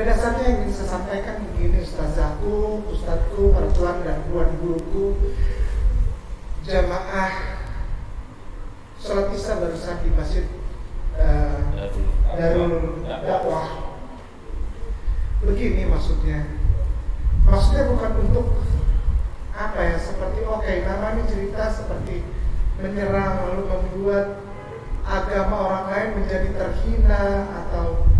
Pada dasarnya yang ingin saya sampaikan begini, ustazahku, ustadku, para tuan dan tuan guruku, jamaah sholat isya barusan di masjid Darul Dakwah. Begini maksudnya bukan untuk seperti namanya cerita seperti menyerang lalu membuat agama orang lain menjadi terhina atau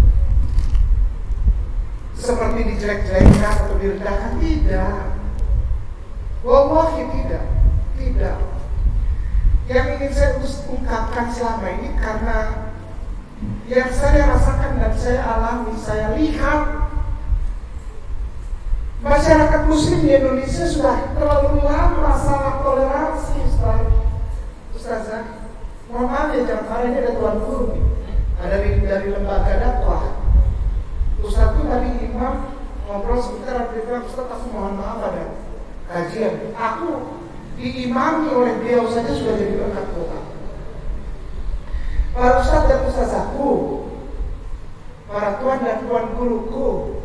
seperti dijelek-jelekan atau direndahkan. Tidak, wallahi tidak. Yang ingin saya ungkapkan selama ini karena yang saya rasakan dan saya alami, saya lihat masyarakat muslim di Indonesia sudah terlalu lama salah toleransi. Ustazah, mohon maaf ya, jangan marah, ini ada tuan guru nih, ada dari lembaga dakwah. Ustaz tuh tadi imam ngobrol sebentar, dia bilang, Ustaz aku mohon maaf ada kajian, aku diimami oleh beliau saja sudah jadi berkat kota. Para ustaz dan ustazahku, para tuan dan tuan guruku,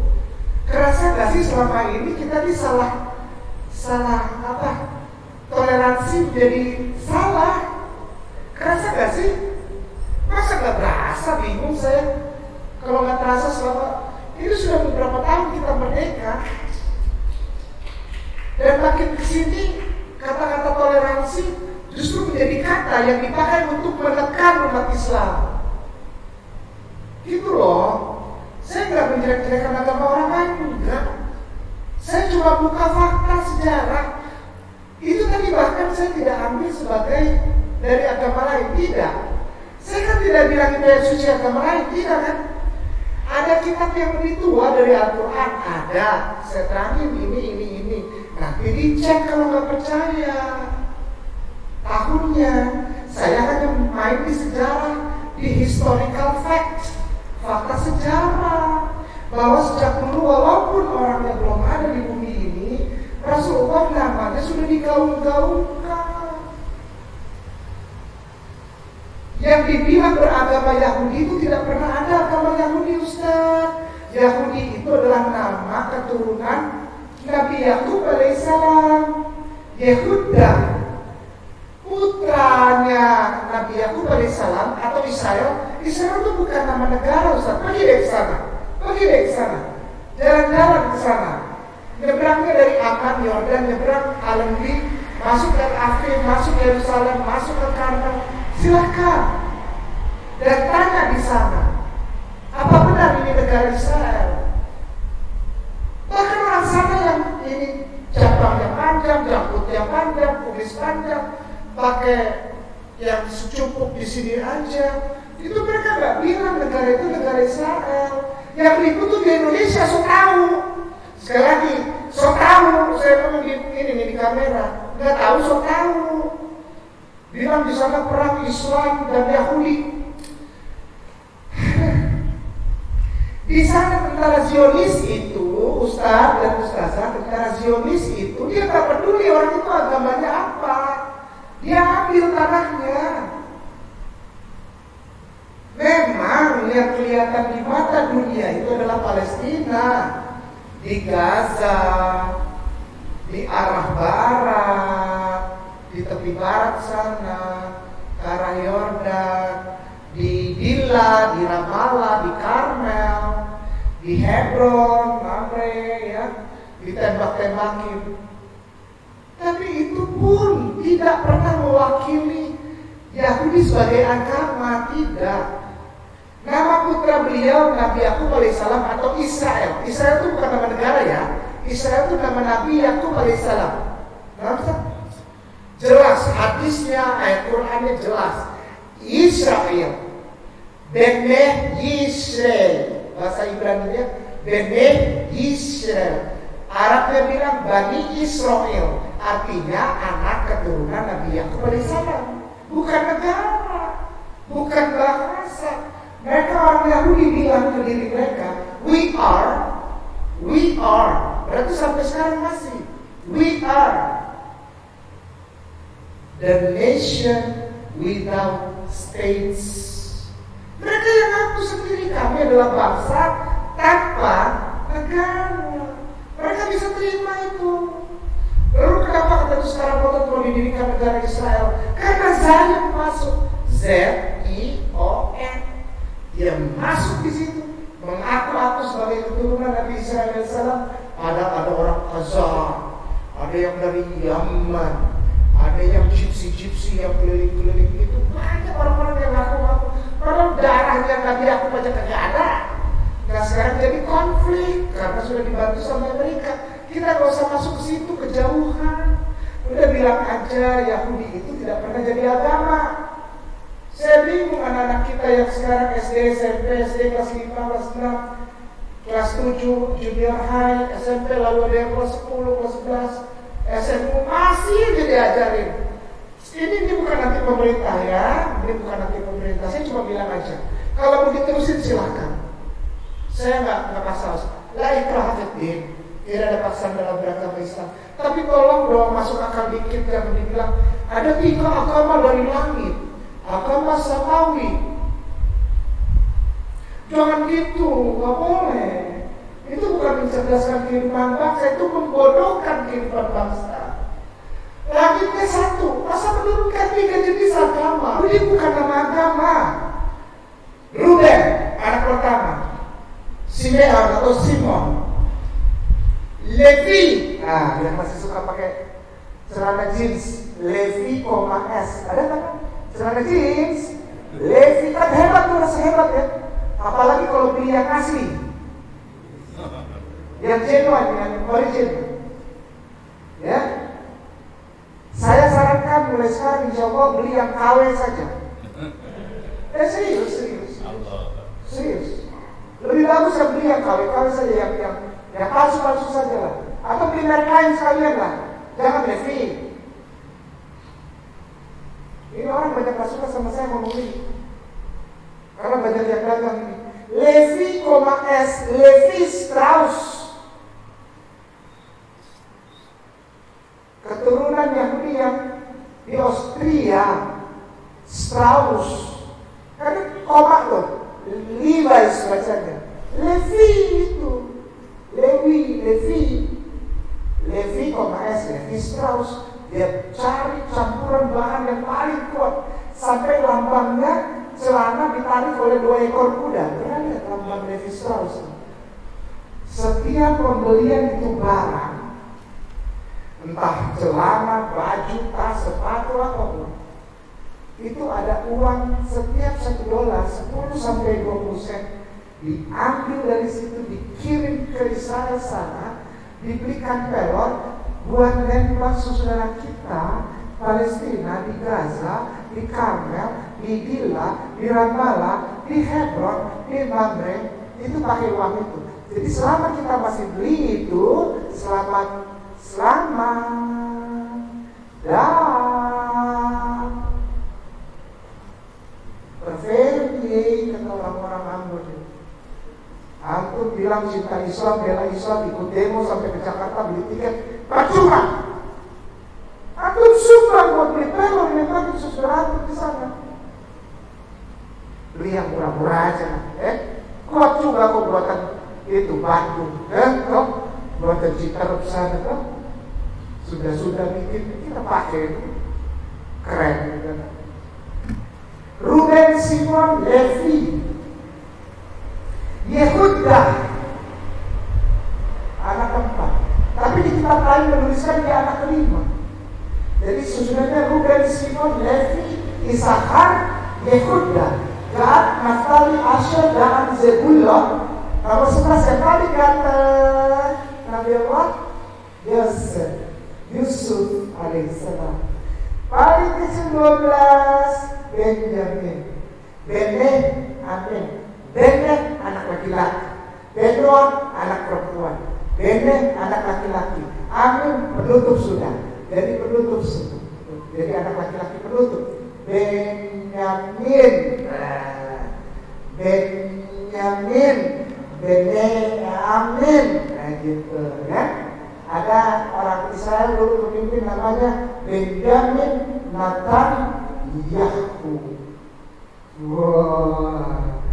kerasa gak sih selama ini kita ini salah toleransi jadi salah? Kerasa gak sih? Masa gak berasa? Bingung saya kalau gak terasa selama ini sudah beberapa tahun kita merdeka. Dan makin kesini kata-kata toleransi justru menjadi kata yang dipakai untuk menekan umat Islam. Gitu loh. Saya nggak menjelek-jelekan agama orang lain, enggak. Saya cuma buka fakta sejarah. Itu tadi bahkan saya tidak ambil sebagai dari agama lain, tidak. Saya kan tidak bilang itu yang suci agama lain, tidak kan. Ada kitab yang lebih tua dari Al-Quran, ada. Saya terangin ini. Nanti dicek kalau nggak percaya. Tahunnya, saya hanya main di sejarah, di historical fact, fakta sejarah, bahwa sejak dulu walaupun orangnya belum ada di bumi ini, Rasulullah namanya sudah digaung-gaungkan. Yang dibilang beragama Yahudi itu tidak pernah ada agama Yahudi, Ustaz. Yahudi itu adalah nama keturunan Nabi Yakub alaihissalam. Yehuda, putranya Nabi Yakub alaihissalam atau Israel. Israel itu bukan nama negara, Ustaz. Pergi deh ke sana. Jalan-jalan ke sana. Nyebrangnya dari Amman, Yordan, nyebrang Allenby, masuk dari Afrin, masuk Yerusalem, masuk ke Karmel. Silakan dan tanya di sana, apa benar ini negara Israel? Bahkan orang sana yang ini cabangnya panjang, jangkutnya panjang, kumis panjang, pakai yang secukup di sini aja, itu mereka nggak bilang negara itu negara Israel. Yang ribut tuh di Indonesia, so tahu. Sekali lagi, so tahu. Saya ngomong di kamera, nggak tahu, so tahu. Bilang di sana perang Islam dan Yahudi. Di sana tentara Zionis itu, Ustaz dan Ustazah, tentara Zionis itu dia nggak peduli orang itu agamanya apa, dia ambil tanahnya. Memang yang kelihatan di mata dunia itu adalah Palestina, di Gaza, di arah barat, di tepi barat sana, ke arah Yordan, di Dila, di Ramallah, di Karmel, di Hebron, Mamre, ya, ditembak-tembakin. Tapi itu pun tidak pernah mewakili Yahudi sebagai agama, tidak. Nama putra beliau Nabi Yakub alaihissalam atau Israel. Israel itu bukan nama negara ya. Israel itu nama Nabi Yakub alaihissalam. Jelas hadisnya, ayat Qurannya jelas. Israel, Bene Yisrael, bahasa Ibrani-nya Bene Yisrael. Arabnya bilang Bani Israel, artinya anak keturunan Nabi Yakub alaihissalam. Bukan negara, bukan bahasa. Mereka orang Yahudi bilang ke diri mereka, we are. Berarti sampai sekarang masih, we are the nation without states. Mereka yang ngaku sendiri kami adalah bangsa tanpa negara. Mereka bisa terima itu. Lalu kenapa kata sekarang mau didirikan negara Israel? Karena Zion masuk. Z-I-O-N. Dia masuk di situ, mengaku-aku sebagai keturunan Nabi Isa alaihissalam. Ada orang Khazar, ada yang dari Yaman, ada yang gypsy yang keliling-keliling itu. Banyak orang-orang yang ngaku-ngaku. Padahal darahnya Nabi aku aja kagak ada. Nah sekarang jadi konflik karena sudah dibantu sama Amerika. Kita gak usah masuk ke situ, kejauhan. Udah bilang aja Yahudi itu tidak pernah jadi agama. Saya bingung anak-anak kita yang sekarang SD, SMP, SD kelas 5, kelas 6, kelas 7, junior high, SMP, lalu ada yang kelas 10, kelas 11, SMU, masih aja diajarin. Ini bukan nanti pemerintah ya, ini bukan nanti pemerintah. Saya cuma bilang aja, kalau mau diterusin silakan. Saya nggak masalah. La ikraha fiddin, tidak ada paksaan dalam beragama Islam. Tapi tolong dong masuk akal dikit, jangan dibilang ada 3 agama dari langit. Agama samawi. Jangan gitu, nggak boleh. Itu bukan mencerdaskan kehidupan bangsa, itu membodohkan kehidupan bangsa. Langitnya 1, masa menurunkan 3 jenis agama? Ini bukan nama agama. Ruben, anak pertama. Simeon atau Simon. Levi, yang masih suka pakai celana jeans, Levi, S. Ada kan? Celana jeans, Levi kan hebat tuh, rasa hebat ya. Apalagi kalau beli yang asli, yang genuine, yang origin. Ya, saya sarankan mulai sekarang insya Allah beli yang KW saja. Serius. Lebih bagus yang beli yang KW saja, yang palsu saja lah. Atau beli merek lain sekalian lah. Jangan Levi. Ini orang banyak gak suka sama saya ngomong ini, karena banyak yang dagang ini. Levi, S, Levi Strauss, keturunan Yahudi yang di Austria. Strauss, karena koma loh, Levi's bacanya. Levi itu, Levi, S, Levi Strauss. Dia cari campuran bahan yang paling kuat sampai lambangnya celana ditarik oleh 2 ekor kuda. Pernah lihat lambang Levi Strauss? Setiap pembelian itu barang, entah celana, baju, tas, sepatu, apapun, itu ada uang setiap $1, 10 sampai 20 sen, diambil dari situ, dikirim ke Israel sana, dibelikan pelor buat nembak saudara kita Palestina, di Gaza, di Karmel, di Gila, di Ramallah, di Hebron, di Mamre. Itu pakai uang itu. Jadi selama kita masih beli itu, selamat dan perfeksi, kata orang-orang Ambon. Antum bilang cinta Islam, bela Islam, ikut demo sampai ke Jakarta beli tiket, percuma. Antum sumbang buat beli pelor, memang itu saudara antum di sana. Beli yang murah-murah aja, kuat juga kok buatan itu Bandung, kok buatan Citarup sana, kok sudah bikin kita pakai, keren gitu. Ruben, Simon, Levi, Yehuda, anak keempat. Tapi di kitab lain menuliskan dia anak kelima. Jadi sesudahnya Ruben, Simon, Levi, Isakar, Yehuda, Gad, Naftali, Asher, dan Zebulon. Nomor 11 yang paling ganteng Nabi Allah Yusuf alaihissalam. Paling kecil 12 Benjamin. Bene anak laki-laki, Benon anak perempuan, Bene anak laki-laki, Amin penutup sudah. Jadi penutup sudah. Jadi anak laki-laki penutup. Benyamin, Bene Amin, gitu ya. Ada orang Israel dulu pemimpin namanya Benjamin Natan Yahu. Wah,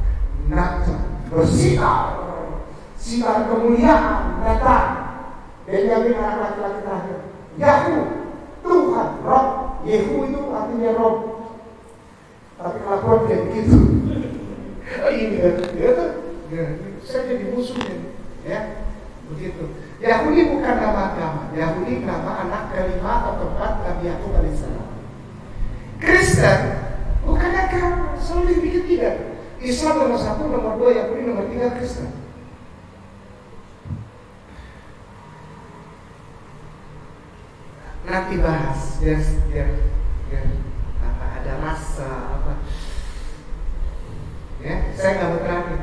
Natan bersinar Sinar kemuliaan datang. Benyamin anak laki-laki terakhir. Yahu, Tuhan, Rob. Yehu itu artinya Rob. Tapi kelakuan kayak begitu. Ini kan, saya jadi musuhnya, ya, begitu. Yahudi bukan nama agama. Yahudi nama anak kelima atau keempat Nabi Yakub alaihissalam. Kristen bukan agama, selalu dibikin tidak. Islam nomor 1, nomor 2, Yahudi nomor 3, Kristen. Nanti bahas biar apa, ada rasa apa. Ya, saya nggak berani.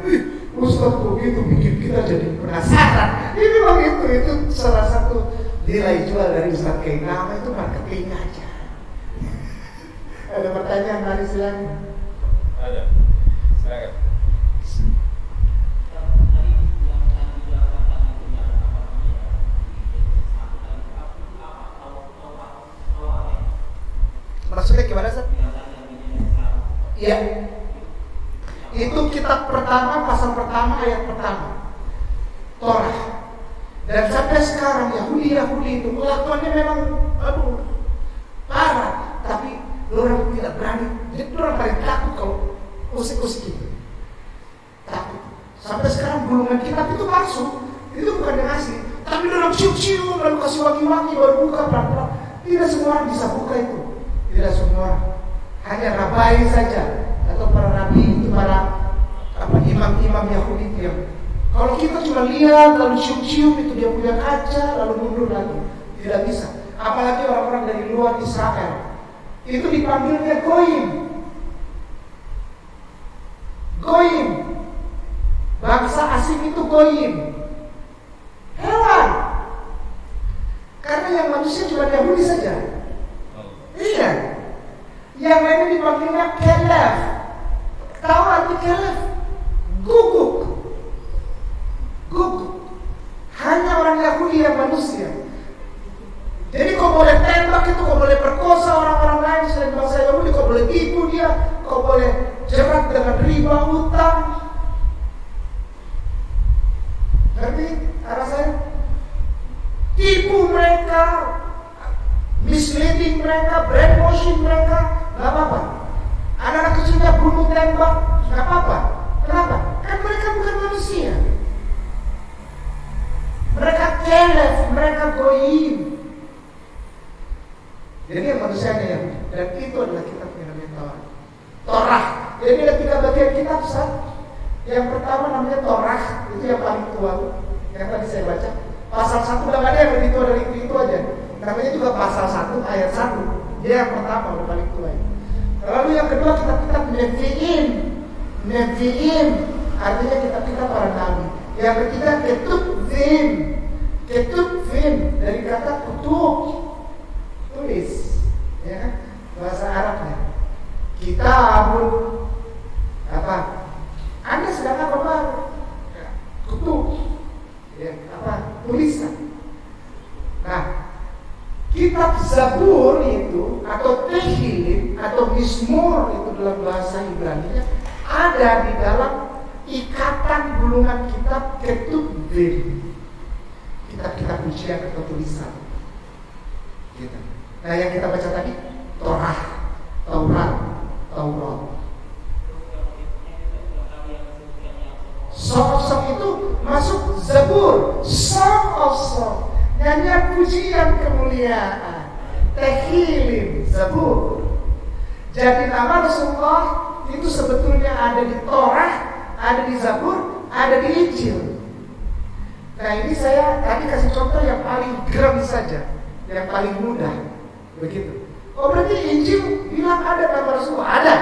Ustaz begitu bikin kita jadi penasaran. Ini memang itu salah satu nilai jual dari Ustaz Kay. Nama itu marketing aja. Ada pertanyaan dari silakan. Ada, silakan. Maksudnya gimana sih? Iya. Itu kitab pertama, pasal pertama, ayat pertama, Torah. Dan sampai sekarang Yahudi itu kelakuannya memang parah, tapi orang tidak berani. Jadi orang paling takut kalau usik-usik itu. Takut. Sampai sekarang gulungan kitab itu masuk, itu bukan yang asli, tapi orang cium-cium lalu kasih wangi-wangi baru buka pelan-pelan. Tidak semua orang bisa buka itu. Tidak semua, hanya rabai saja atau para nabi itu, para imam-imam Yahudi itu yang kalau kita cuma lihat lalu cium-cium itu dia punya kaca lalu mundur lagi, tidak bisa. Apalagi orang-orang dari luar Israel itu dipanggilnya goyim, bangsa asing itu goyim, hewan, karena yang manusia cuma Yahudi saja. Iya, yang lainnya dipanggilnya kelef. Tahu arti kelef? Guguk. Hanya orang Yahudi yang manusia. Jadi kau boleh tembak itu, kau boleh perkosa orang-orang lain selain bangsa Yahudi, kau boleh tipu dia, kau boleh jerat dengan riba utang. Ngerti arah saya? Tipu mereka, misleading mereka, brainwashing mereka, nggak apa-apa. Anak-anak kecilnya bunuh tembak, nggak apa-apa. Kenapa? Kan mereka bukan manusia. Mereka kelef, mereka goyim. Jadi yang manusianya yang, dan itu adalah kitab yang namanya Torah. Jadi ada 3 bagian kitab, Ustaz. Yang pertama namanya Torah, itu yang paling tua, yang tadi saya baca. Pasal 1 udah nggak ada yang lebih tua dari itu aja. Namanya juga pasal 1 ayat 1. Dia yang pertama, udah paling tua. Lalu yang kedua kitab-kitab Nevi'im, artinya kitab-kitab para nabi. Yang ketiga Ketubim, dari kata kutub, tulis, ya kan? Bahasa Arabnya. Kitabun apa? Anda sedang apa baru? Kutub, ya, apa? Tulisan. Nah, kitab Zabur itu atau Tehillim atau Mizmur itu dalam bahasa Ibrani ada di dalam ikatan gulungan kitab Ketubim, kitab-kitab pujian atau tulisan. Gitu. Nah, yang kita baca tadi Torah, Taurat. Song of Song itu masuk Zabur, Song of Song, nyanyian pujian kemuliaan, Tehillim, Zabur. Jadi nama Rasulullah itu sebetulnya ada di Torah, ada di Zabur, ada di Injil. Nah, ini saya tadi kasih contoh yang paling geram saja, yang paling mudah, begitu. Oh, berarti Injil bilang ada nama Rasulullah? Ada.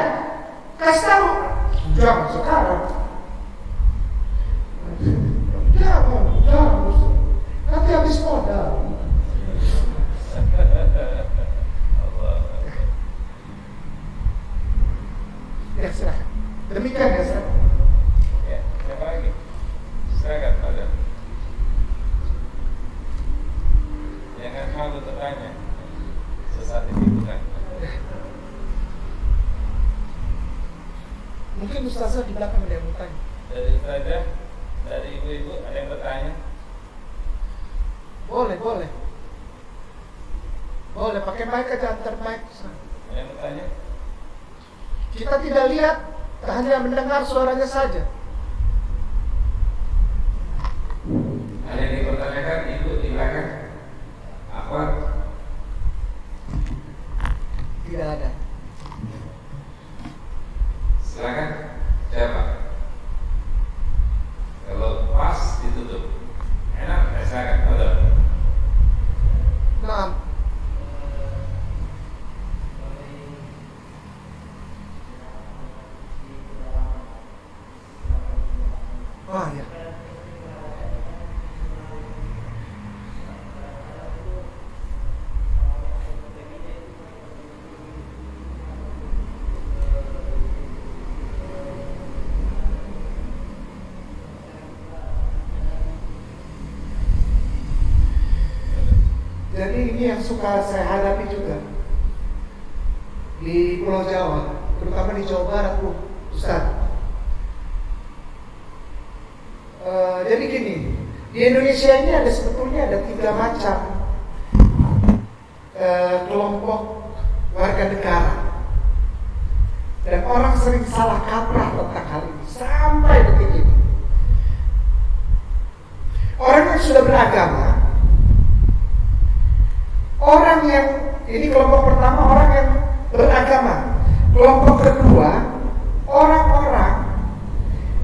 Kasih tahu. Jangan sekarang. Jangan. Nanti habis modal. Ya, silakan. Demikian ya, silakan. Ya, siapa lagi? Silakan, Pak. Jangan malu bertanya. Sesat ini bukan. Mungkin Ustazah di belakang ada yang mau tanya. Dari Ustazah, dari Ibu Ibu-ibu ada yang bertanya? Boleh pakai mic aja, antar mic. Ada yang bertanya? Kita tidak lihat, hanya mendengar suaranya saja. Ada yang dipertanyakan? Ibu di belakang. Apa? Tidak ada. Silakan. Siapa? Kalau pas ditutup. Enak, silakan. Betul. Nah, ya. Jadi ini yang suka saya hadapi juga di Pulau Jawa, terutama di Jawa Barat, Bu Ustaz. Jadi gini, di Indonesia ini sebetulnya ada 3 macam kelompok warga negara, dan orang sering salah kaprah tentang hal ini sampai detik ini. Orang yang sudah beragama, orang yang ini kelompok pertama, orang yang beragama. Kelompok kedua, orang-orang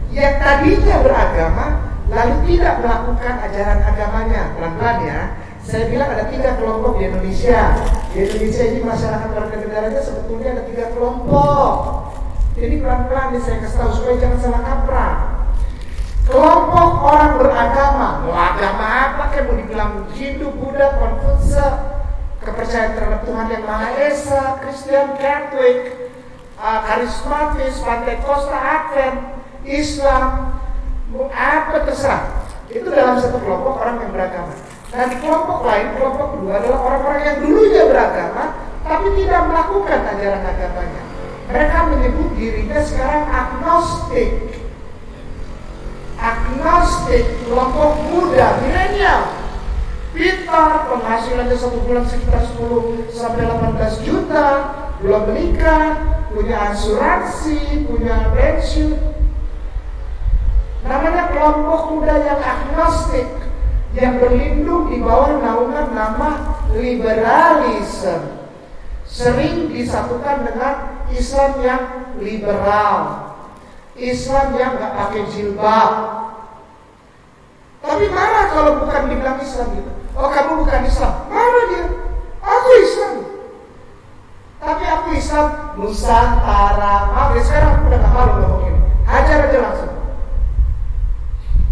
yang tadinya beragama lalu tidak melakukan ajaran agamanya. Pelan-pelan ya. Saya bilang ada 3 kelompok di Indonesia. Di Indonesia ini masyarakat warga negaranya sebetulnya ada 3 kelompok. Jadi pelan-pelan nih saya kasih tahu supaya jangan salah kaprah. Kelompok orang beragama, mau agama apa kayak mau dibilang Hindu, Buddha, Konfutse, kepercayaan terhadap Tuhan yang Maha Esa, Kristen, Katolik, karismatis, Pantekosta, Advent, Islam, apa terserah. Itu dalam satu kelompok orang yang beragama. Nah di kelompok lain, kelompok kedua adalah orang-orang yang dulunya beragama tapi tidak melakukan ajaran agamanya. Mereka menyebut dirinya sekarang agnostik. Agnostik, kelompok muda, milenial. Pintar, penghasilannya 1 bulan sekitar 10 sampai 18 juta, belum menikah, punya asuransi, punya pensiun. Namanya kelompok muda yang agnostik, yang berlindung di bawah naungan nama liberalisme. Sering disatukan dengan Islam yang liberal, Islam yang gak pakai jilbab. Tapi marah kalau bukan dibilang Islam gitu. Oh kamu bukan Islam, marah dia. Aku Islam. Tapi aku Islam Nusantara. Maaf ya, sekarang aku udah gak malu ngomong ini. Hajar aja langsung.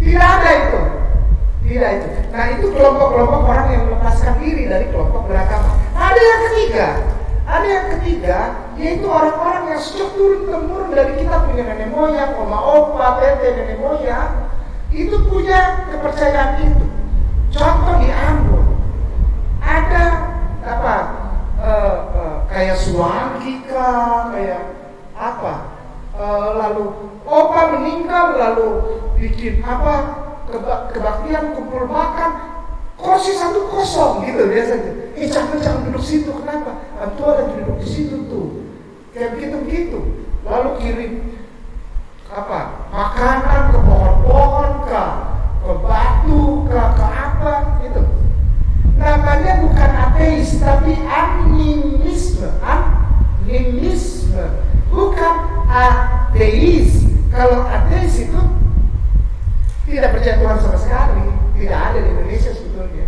Tidak ada itu. Tidak itu. Nah itu kelompok-kelompok orang yang melepaskan diri dari kelompok beragama. Ada yang ketiga. Ada yang ketiga, yaitu orang-orang yang sejak turun-temurun dari kita punya nenek moyang, oma opa, tete, nenek moyang, itu punya kepercayaan itu. Contoh di Ambon, ada apa? Kayak Suwangkika, kayak apa? Lalu opa meninggal, lalu bikin apa? Kebaktian kumpul makan. Kursi 1 kosong gitu biasanya. Jangan duduk situ, kenapa? Antu ada duduk di situ tuh. Kayak begitu. Lalu kirim apa? Makanan ke pohon-pohon, ke batu, ke apa gitu. Namanya bukan ateis tapi animisme. Animisme. Bukan ateis. Kalau ateis itu tidak percaya Tuhan sama sekali. Tidak ada di Indonesia sebetulnya.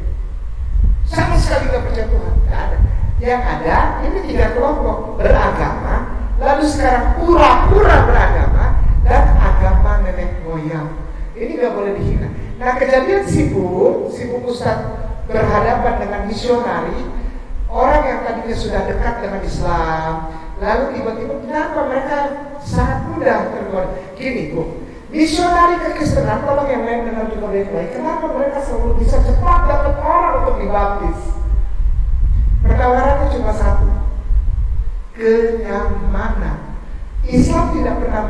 Sama sekali tidak percaya Tuhan. Tidak ada. Yang ada ini 3 kelompok beragama, lalu sekarang pura-pura beragama dan agama nenek moyang. Ini gak boleh dihina. Nah kejadian sibuk Ustaz berhadapan dengan misionari, orang yang tadinya sudah dekat dengan Islam, lalu tiba-tiba kenapa mereka sangat mudah tergoda. Gini Bu, misionari kekristenan, tolong yang lain dengar juga baik-baik. Kenapa mereka selalu bisa cepat dapat orang untuk dibaptis? Penawarannya cuma satu, kenyamanan. Islam tidak pernah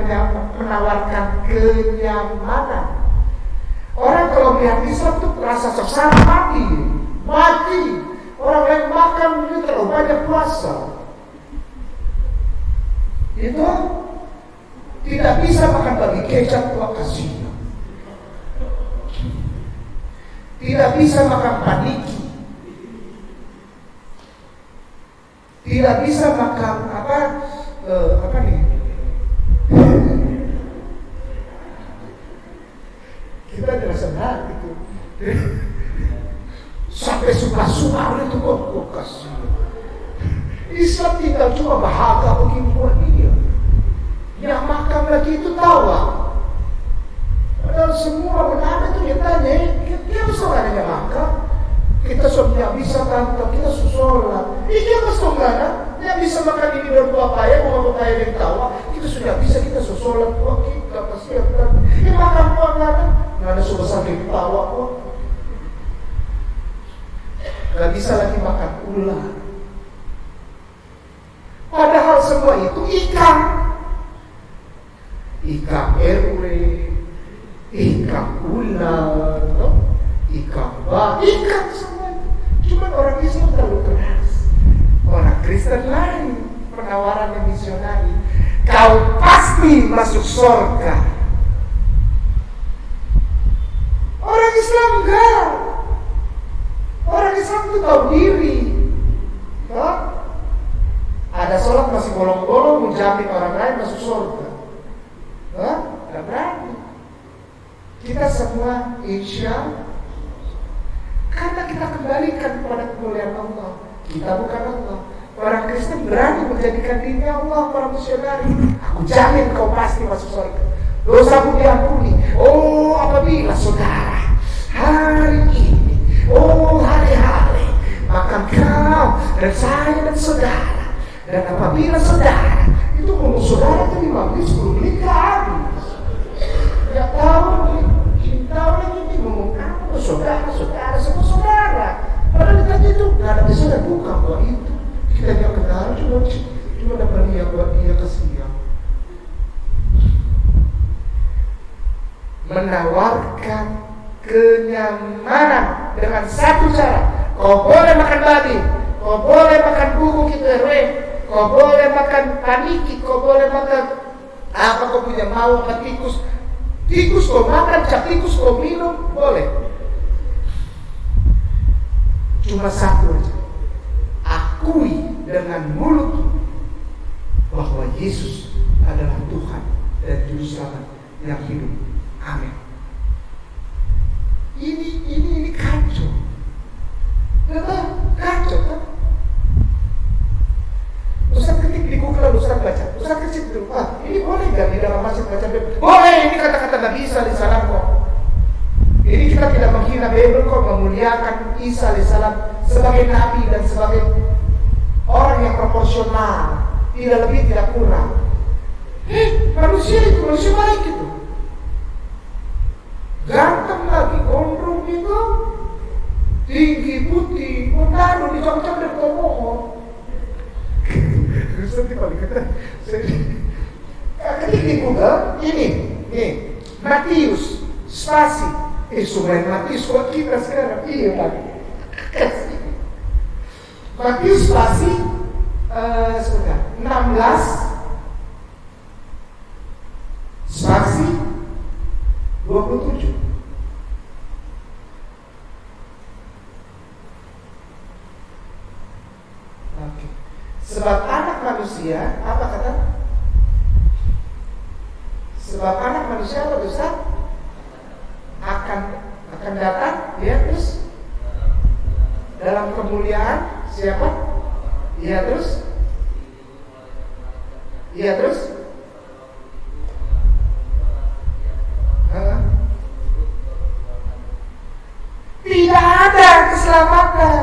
menawarkan kenyamanan. Orang kau lihat Islam tuh rasa sengsara mati. Orang yang makan itu terlalu banyak puasa. Itu tidak bisa makan bagi kecap tua kasih. Tidak bisa makan paniki. Tidak bisa makan apa nih? Kita terasa berat itu. Sampai suka-suka itu kok kasih. Islam tinggal cuma bahagia begini buat dia. Yang makan lagi itu tawa. Padahal semua benar itu dia tanya, dia bisa yang makan. Kita sudah bisa tante, kita susola. Iya mas tonggana, dia bisa makan ini dan buah paya, buah paya yang tawa. Kita sudah bisa, kita susola buah kita persiapkan. Ini makan buah nggak ada sudah sampai tawa kok. Gak bisa lagi makan ular. Padahal semua itu ikan erwe, ikan ular, ikan semua itu. Cuma orang Islam terlalu keras. Orang Kristen lain, penawaran yang misionari. Kau pasti masuk surga. Orang Islam enggak. Orang Islam itu tahu diri. Ada sholat masih bolong-bolong menjamin orang lain masuk surga. Tidak berani. Kita semua insya karena kita kembalikan kepada kemuliaan Allah. Kita bukan Allah. Orang Kristen berani menjadikan dirinya Allah, para misionari. Aku jamin kau pasti masuk surga. Dosamu diampuni. Oh, apabila saudara hari ini, hari-hari makan kau dan saya dan saudara. Dan apabila saudara itu ngomong saudara itu 5 menit habis. Tidak tahu cinta lagi ini ngomong apa saudara semua saudara. Padahal tadi itu nggak ada bisa buka buat itu. Kita nggak kenal cuma dapat dia buat dia kasihan. Menawarkan kenyamanan dengan satu cara. Kau boleh makan babi, kau boleh makan buku kita kau boleh makan paniki, kau boleh makan apa kau punya mau apa tikus kau makan, tikus kau minum, boleh. Cuma satu aja, akui dengan mulut bahwa Yesus adalah Tuhan dan Juru Selamat yang hidup. Amin. Ini kacau. Kacau kan? Ustaz ketik di Google, Ustaz baca. Ustaz ketik dulu. Ini boleh gak di dalam masjid baca Bible? Boleh, ini kata-kata Nabi Isa alaihissalam kok. Ini kita tidak menghina Bible kok, memuliakan Isa alaihissalam sebagai Nabi dan sebagai orang yang proporsional, tidak lebih tidak kurang. Manusia baik itu. Ganteng lagi, gondrong itu, tinggi putih, menaruh di jam-jam dari tomohon. Ustaz paling kata, ketik di Google ini Matius spasi, sumber Matius kok kita sekarang lagi. Matius spasi sebentar 16 spasi 27. Oke. Sebab anak manusia, apa kata? Sebab anak manusia apa dosa? Akan datang, ya terus dalam kemuliaan siapa? Iya terus? Tidak ada keselamatan.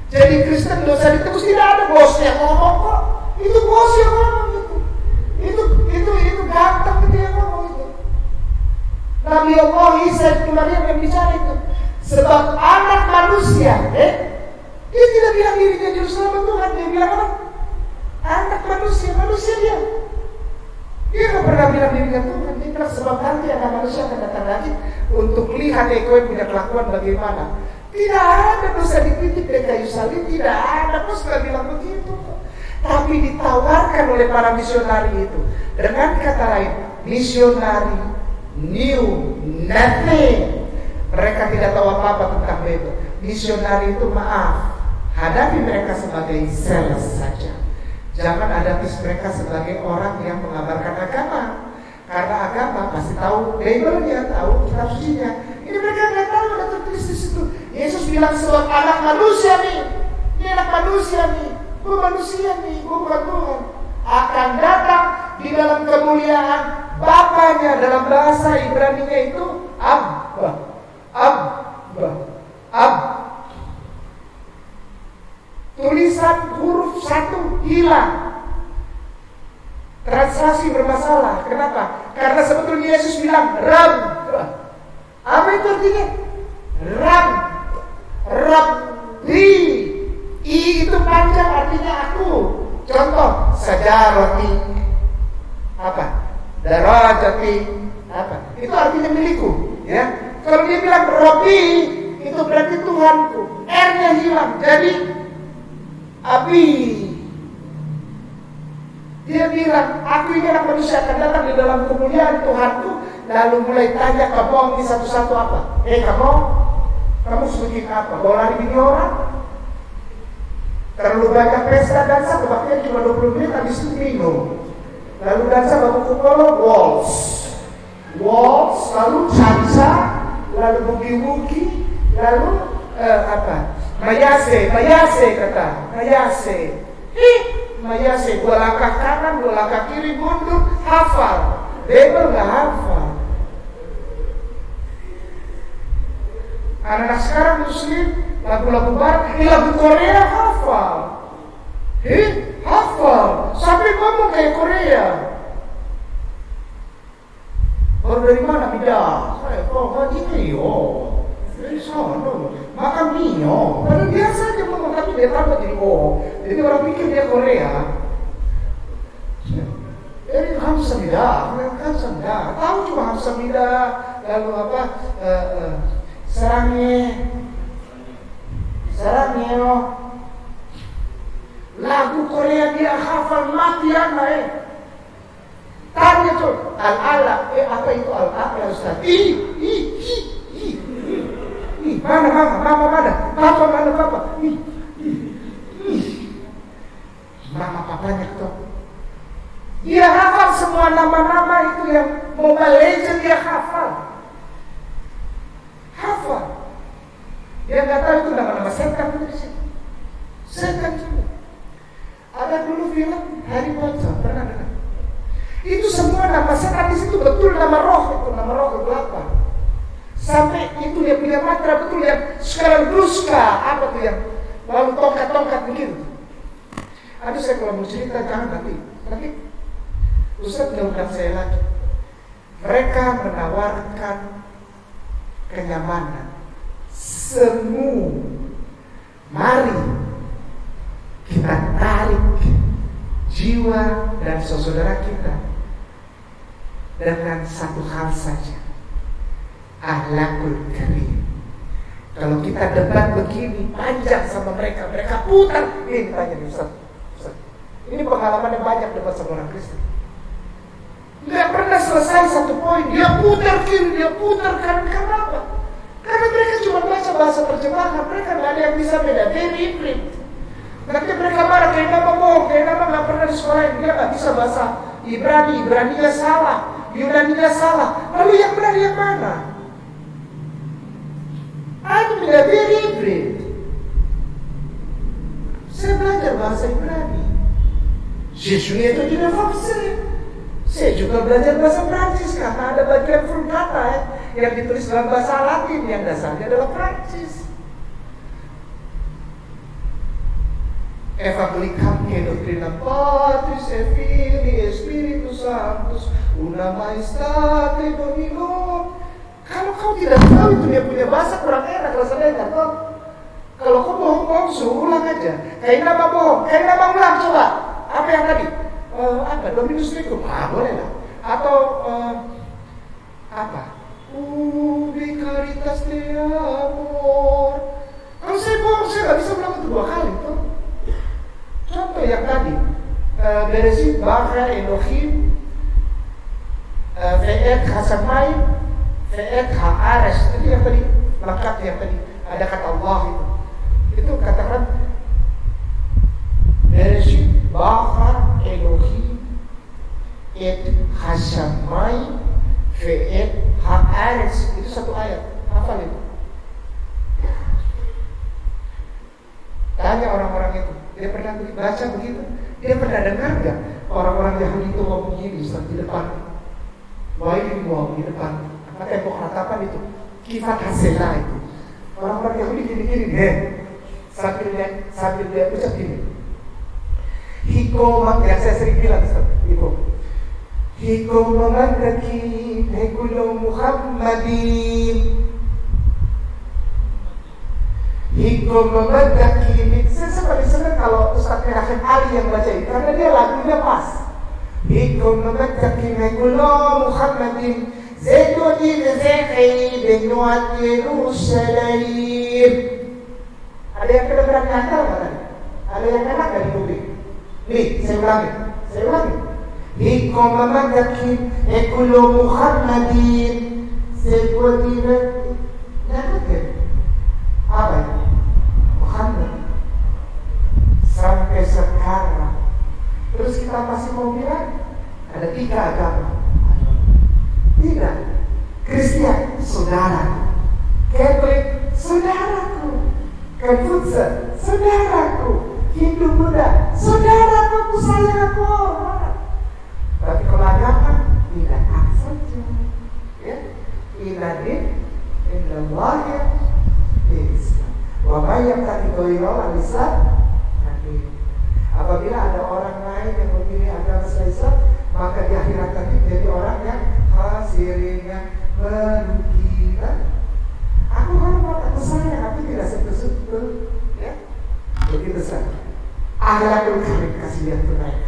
Jadi Kristen dosa ditebus, tidak ada bos yang ngomong kok. Itu bos yang ngomong itu ganteng dia ngomong itu. Nabi Allah Isa ibn Maryam yang bicara itu. Sebab anak manusia, dia tidak bilang dirinya juru selamat Tuhan, dia bilang apa? Anak manusia dia. Dia nggak pernah bilang dirinya Tuhan. Dia bilang sebab nanti anak manusia akan datang lagi untuk lihat ekoe punya kelakuan bagaimana. Tidak ada dosa dititik di kayu salib, tidak ada. Kok sudah bilang begitu? Tapi ditawarkan oleh para misionari itu. Dengan kata lain, misionari knew nothing. Mereka tidak tahu apa-apa tentang Bible. Misionari itu maaf, hadapi mereka sebagai sales saja. Jangan hadapi mereka sebagai orang yang mengabarkan agama. Karena agama pasti tahu Bible-nya, tahu kitab sucinya. Ini mereka nggak tahu, ada tertulis di situ. Yesus bilang sebab anak manusia nih, ini anak manusia nih, gue manusia nih, gue bukan Tuhan, akan datang di dalam kemuliaan Bapaknya. Dalam bahasa Ibrani-nya itu Abba. Tulisan huruf 1 hilang. Translasi bermasalah. Kenapa? Karena sebetulnya Yesus bilang Rab. Apa itu artinya? Rab. Rabbi. I itu panjang, artinya aku. Contoh, sajaroti. Apa? Darajati. Apa? Itu artinya milikku, ya. Kalau dia bilang Rabbi, itu berarti Tuhanku. R-nya hilang, jadi Abi. Dia bilang, aku ini anak manusia akan datang di dalam kemuliaan Tuhanku. Lalu mulai tanya kamu ini satu-satu apa? Kamu bikin apa? Bawa lari bini orang? Terlalu banyak pesta dansa, kebaktian cuma 20 menit, habis itu minum. Lalu dansa babu kupolo, waltz, lalu canca, lalu bugi-bugi, lalu Mayase kata, Mayase, 2 langkah kanan, 2 langkah kiri, mundur, hafal. Bible nggak hafal. Anak-anak sekarang Muslim, lagu-lagu barat, ini lagu Korea hafal. Hafal, sampai ngomong kayak Korea. Baru dari mana? Bida. Ini dari sana. Makan mio. Padahal biasa aja ngomong, tapi dia tambah jadi Jadi orang pikir dia Korea. Ini Hamsamida. Tahu cuma Hamsamida. Lalu apa? Sarangnya. Lagu Korea dia hafal mati anak. Tanya tuh, al-ala, apa itu al-ala Ustaz? Mana mama mana? Papa mana papa? Mama papanya tuh. Dia hafal semua nama-nama itu yang Mobile Legends dia hafal. Dia nggak tahu itu nama-nama setan itu di situ. Setan juga. Ada dulu film Harry Potter, pernah dengar? Itu semua nama setan di situ betul nama roh itu apa? Sampai itu dia punya mantra betul yang sekarang Ruska, apa tuh yang lalu tongkat-tongkat begitu. Aduh, saya kalau mau cerita jangan nanti Ustaz mengundang saya lagi. Mereka menawarkan kenyamanan, semu. Mari kita tarik jiwa dan saudara kita dengan satu hal saja, akhlakul karim. Kalau kita debat begini panjang sama mereka putar. Ini tanya nih Ustaz. Ini pengalamannya banyak debat sama orang Kristen. Nggak pernah selesai satu poin, dia putar kiri, dia putar kanan. Kenapa? Karena mereka cuma baca bahasa terjemahan, mereka nggak ada yang bisa beda. Very hybrid. Nanti mereka marah, kayak nama bohong, kayak nama nggak pernah di sekolah, dia nggak bisa bahasa Ibrani-nya salah, Yunani-nya salah. Lalu yang benar yang mana? Ada beda, very hybrid. Saya belajar bahasa Ibrani. Siswi itu tidak fakir. Saya juga belajar bahasa Prancis karena ada bagian vulgata yang ditulis dalam bahasa Latin yang dasarnya adalah Prancis. Evangelicam que doctrina Patris et Filii et Spiritus Sanctus una maestate domino. Kalau kau tidak tahu itu dia punya bahasa kurang enak rasanya nggak tahu. Kalau kau bohong suruh ulang aja. Kayak nama bohong, kayak nama ulang coba. Apa yang tadi? Dominus Tecum. Boleh lah. Atau apa? Ubi caritas de amor. Kalau saya bohong, saya nggak bisa bilang itu 2 kali tuh. Contoh yang tadi, Bereshit bara Elohim ve'et hasamayim ve'et ha'ares. Itu yang tadi, lengkap yang tadi. Ada kata Allah itu. Itu katakan Bereshit bara Elohim et hasamayim ve'et ha'ares. Itu satu ayat. Hafal itu. Tanya orang-orang itu, dia pernah baca begitu? Dia pernah dengar nggak orang-orang Yahudi itu ngomong gini Ustaz di depan? Wah di depan apa tembok ratapan itu? Kifat Hasela itu. Orang-orang Yahudi gini-gini deh. Sambil dia ucap gini. Hiko yang saya sering bilang Ustaz, Hiko mamandaki hekulo Muhammadin. Hiko memadaki. Saya paling senang kalau Ustaz Rahim Ali yang baca itu, karena dia lagunya pas. Hiko memadaki mekulo Muhammadin Zeduni vezekhi benuat Yerusalem. Ada yang kedengeran nyata kan? Ada yang enak dari publik. Nih, saya ulangi. Hiko memadaki mekulo Muhammadin Zeduni vezekhi. Apa itu? Muhammad. Sampai sekarang terus kita masih mau bilang ada 3 agama. Tidak. Kristen, saudara. Katolik, saudaraku. Konfutse, saudaraku. Hindu, Buddha, saudaraku, sayangku. Tapi kalau agama tidak saja. Ya, ilahin, illallah. Wabaya tadi goyol Islam. Apabila ada orang lain yang memilih agama Islam, maka di akhirat nanti menjadi orang yang hasirin, yang merugikan. Aku hormat, aku sayang, aku tidak sentuh-sentuh. Ya, begitu saja. Akhlakul karim, kasih lihat tunai.